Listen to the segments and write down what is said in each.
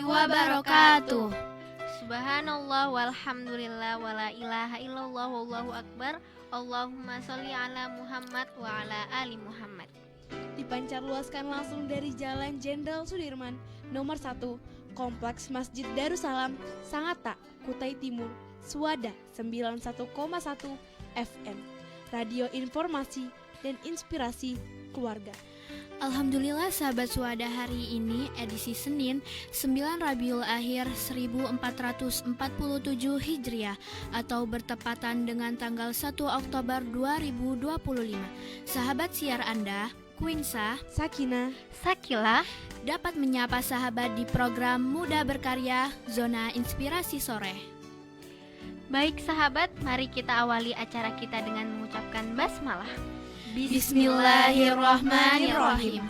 wabarakatuh. Subhanallah walhamdulillah wala ilaha illallah wallahu akbar. Allahumma sholli ala Muhammad wa ala ali Muhammad. Dipancarluaskan langsung dari Jalan Jenderal Sudirman nomor 1, Kompleks Masjid Darussalam, Sangatta, Kutai Timur, Suada 91,1 FM. Radio Informasi dan Inspirasi Keluarga. Alhamdulillah sahabat Suada, hari ini edisi Senin 9 Rabiul Akhir 1447 Hijriah atau bertepatan dengan tanggal 1 Oktober 2025. Sahabat siar Anda, Quinsa, Sakina, Sakila dapat menyapa sahabat di program Muda Berkarya Zona Inspirasi Sore. Baik sahabat, mari kita awali acara kita dengan mengucapkan basmalah. Bismillahirrahmanirrahim.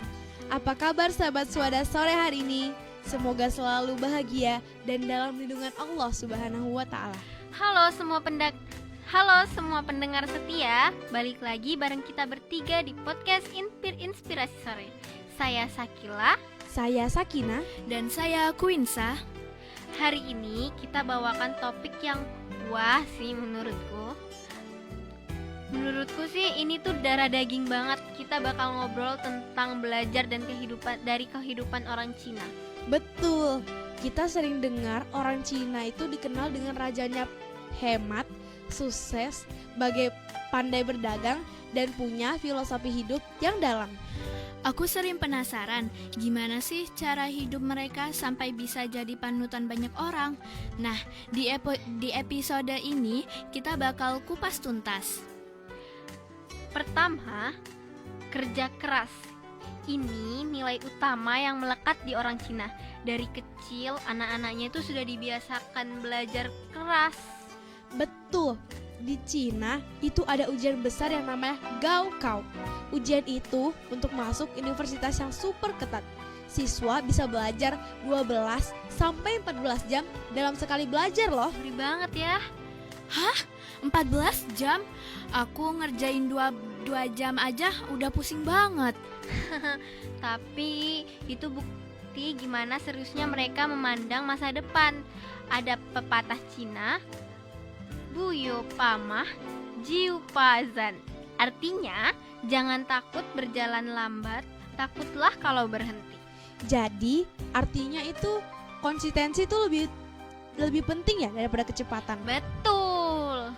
Apa kabar sahabat Suada sore hari ini? Semoga selalu bahagia dan dalam lindungan Allah Subhanahu wa Ta'ala. Halo semua pendengar setia, balik lagi bareng kita bertiga di podcast Inspirasi Sore. Saya Sakila, Saya Sakina, Dan saya Quinsa. hari ini kita bawakan topik yang wah sih Menurutku sih ini tuh darah daging banget. Kita bakal ngobrol tentang belajar dan kehidupan orang Cina. betul. Kita sering dengar orang Cina itu dikenal dengan rajanya hemat, sukses, pandai berdagang, dan punya filosofi hidup yang dalam. Aku sering penasaran, gimana sih cara hidup mereka sampai bisa jadi panutan banyak orang? Nah, di episode ini kita bakal kupas tuntas. Pertama, kerja keras. Ini nilai utama yang melekat di orang Cina. Dari kecil, anak-anaknya itu sudah dibiasakan belajar keras. Betul. Di Cina itu ada ujian besar yang namanya Gaokao. Ujian itu untuk masuk universitas yang super ketat. Siswa bisa belajar 12 sampai 14 jam dalam sekali belajar loh. Ngeri banget ya. 14 jam? Aku ngerjain 2 jam aja udah pusing banget. Tapi itu bukti gimana seriusnya mereka memandang masa depan. Ada pepatah Cina, Buyo Pamah, Jiu Pazan. Artinya, jangan takut berjalan lambat, takutlah kalau berhenti. Jadi artinya itu konsistensi itu lebih penting ya daripada kecepatan. Betul.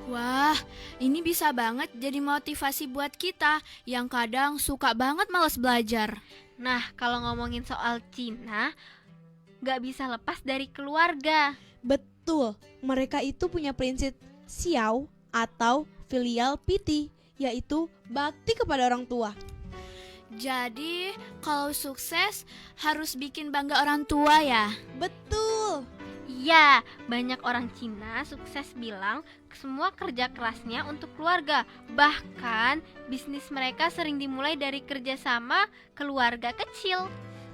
Wah, ini bisa banget jadi motivasi buat kita yang kadang suka banget malas belajar. Nah, kalau ngomongin soal Cina, gak bisa lepas dari keluarga. Betul, mereka itu punya prinsip xiao atau filial piety, yaitu bakti kepada orang tua. Jadi, kalau sukses harus bikin bangga orang tua ya? Betul. Ya, banyak orang Cina sukses bilang semua kerja kerasnya untuk keluarga. Bahkan bisnis mereka sering dimulai dari kerjasama keluarga kecil.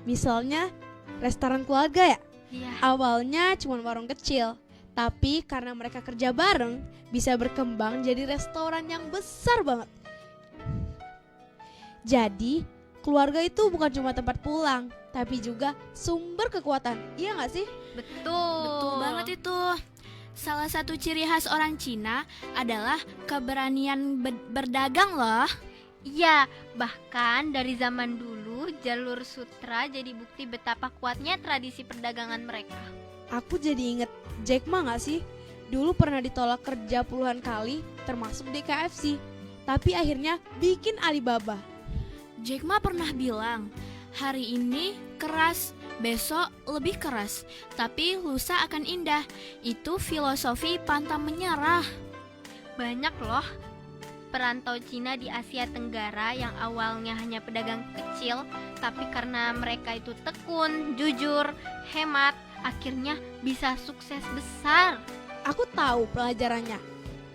Misalnya restoran keluarga ya. Ya, Awalnya cuma warung kecil, tapi karena mereka kerja bareng bisa berkembang jadi restoran yang besar banget. Jadi keluarga itu bukan cuma tempat pulang, tapi juga sumber kekuatan. Iya gak sih? betul. Betul banget itu. Salah satu ciri khas orang Cina adalah keberanian berdagang loh. Iya, bahkan dari zaman dulu jalur sutra jadi bukti betapa kuatnya tradisi perdagangan mereka. Aku jadi inget Jack Ma gak sih? Dulu pernah ditolak kerja puluhan kali, termasuk di KFC. Tapi akhirnya bikin Alibaba. Jack Ma pernah bilang, hari ini keras, besok lebih keras, tapi lusa akan indah. Itu filosofi pantang menyerah. Banyak loh perantau Cina di Asia Tenggara yang awalnya hanya pedagang kecil, tapi karena mereka itu tekun, jujur, hemat, akhirnya bisa sukses besar. Aku tahu pelajarannya.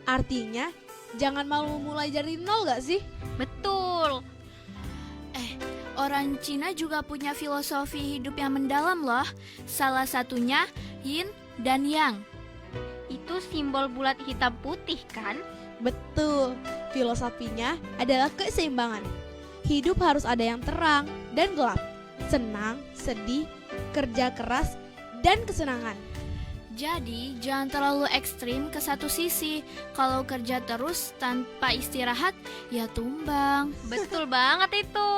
Artinya, jangan malu mulai dari nol gak sih? Betul. Orang Cina juga punya filosofi hidup yang mendalam loh. Salah satunya Yin dan Yang. Itu simbol bulat hitam putih kan? Betul, filosofinya adalah keseimbangan. Hidup harus ada yang terang dan gelap, senang, sedih, kerja keras, dan kesenangan. Jadi, jangan terlalu ekstrim ke satu sisi. Kalau kerja terus tanpa istirahat, ya tumbang. Betul banget itu.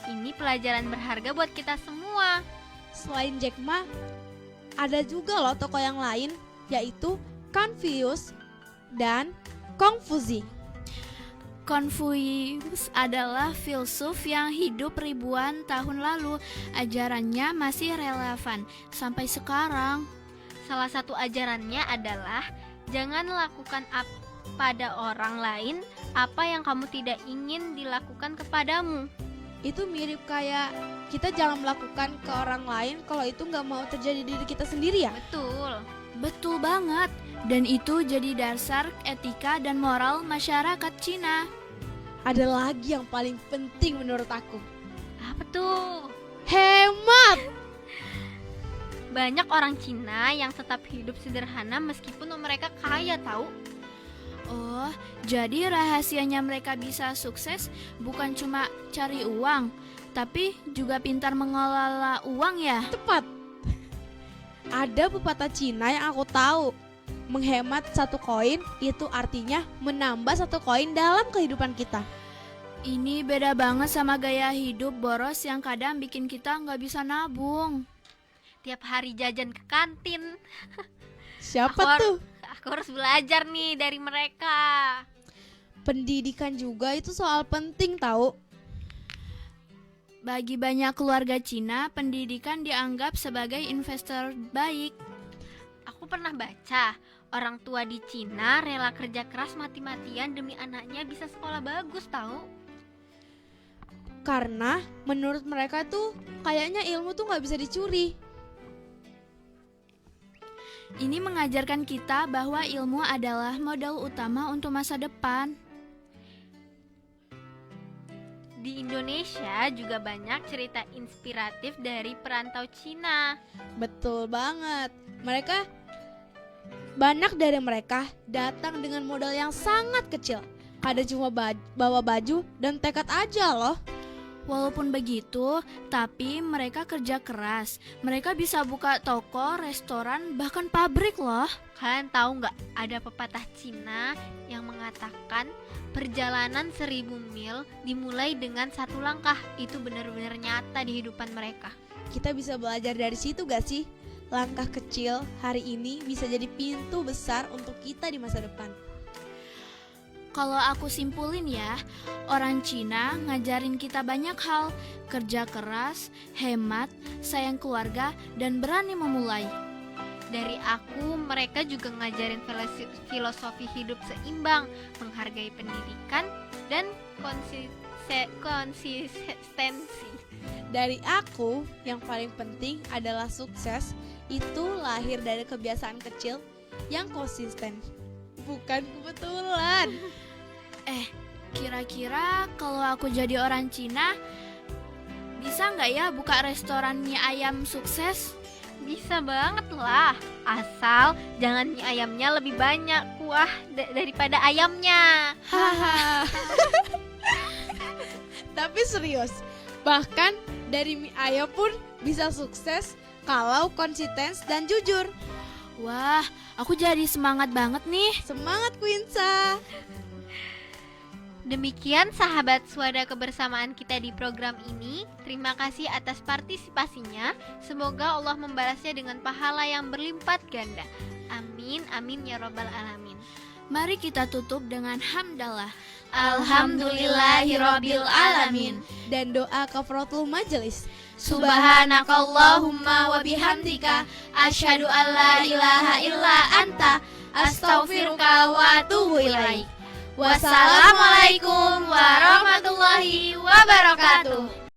Ini pelajaran berharga buat kita semua. Selain Jack Ma, ada juga loh tokoh yang lain, yaitu Confucius dan Kongfuzi. Confucius adalah filsuf yang hidup ribuan tahun lalu. Ajarannya masih relevan sampai sekarang. Salah satu ajarannya adalah jangan lakukan pada orang lain apa yang kamu tidak ingin dilakukan kepadamu. Itu mirip kayak kita jangan melakukan ke orang lain kalau itu nggak mau terjadi di diri kita sendiri ya. Betul. Betul banget. Dan itu jadi dasar etika dan moral masyarakat Cina. Ada lagi yang paling penting menurut aku. Apa tuh? Hemat! Banyak orang Cina yang tetap hidup sederhana meskipun mereka kaya tahu. Oh, jadi rahasianya mereka bisa sukses bukan cuma cari uang, tapi juga pintar mengelola uang ya? Tepat. Ada pepatah Cina yang aku tahu. Menghemat 1 koin itu artinya menambah 1 koin dalam kehidupan kita. Ini beda banget sama gaya hidup boros yang kadang bikin kita nggak bisa nabung. Tiap hari jajan ke kantin. Siapa tuh? Aku harus belajar nih dari mereka. Pendidikan juga itu soal penting tahu. Bagi banyak keluarga Cina, pendidikan dianggap sebagai investor baik. Aku pernah baca, orang tua di Cina rela kerja keras mati-matian demi anaknya bisa sekolah bagus tahu. Karena menurut mereka tuh kayaknya ilmu tuh nggak bisa dicuri. Ini mengajarkan kita bahwa ilmu adalah modal utama untuk masa depan. Di Indonesia juga banyak cerita inspiratif dari perantau Cina. Betul banget. Banyak dari mereka datang dengan modal yang sangat kecil. Kadang cuma bawa baju dan tekad aja loh. Walaupun begitu, tapi mereka kerja keras. Mereka bisa buka toko, restoran, bahkan pabrik loh. Kalian tahu nggak, ada pepatah Cina yang mengatakan perjalanan 1000 mil dimulai dengan 1 langkah. Itu benar-benar nyata di kehidupan mereka. Kita bisa belajar dari situ gak sih? Langkah kecil hari ini bisa jadi pintu besar untuk kita di masa depan. Kalau aku simpulin ya, orang Cina ngajarin kita banyak hal. Kerja keras, hemat, sayang keluarga, dan berani memulai. Dari aku, mereka juga ngajarin filosofi hidup seimbang, menghargai pendidikan, dan konsistensi. Dari aku, yang paling penting adalah sukses itu lahir dari kebiasaan kecil yang konsisten. Bukan kebetulan. Kira-kira kalau aku jadi orang Cina, bisa nggak ya buka restoran mie ayam sukses? Bisa banget lah, asal jangan mie ayamnya lebih banyak kuah daripada ayamnya. Haha. Tapi serius, bahkan dari mie ayam pun bisa sukses kalau konsisten dan jujur. Wah, aku jadi semangat banget nih. Semangat Quinsa. Demikian sahabat Swada kebersamaan kita di program ini. Terima kasih atas partisipasinya. Semoga Allah membalasnya dengan pahala yang berlipat ganda. Amin, amin ya robbal alamin. Mari kita tutup dengan hamdalah. Alhamdulillahirabbil alamin. Dan doa kafaratul majelis. Subhanakallahumma wa bihamdika asyhadu an la ilaha illa anta astaghfiruka wa atubu ilaik. Wassalamualaikum warahmatullahi wabarakatuh.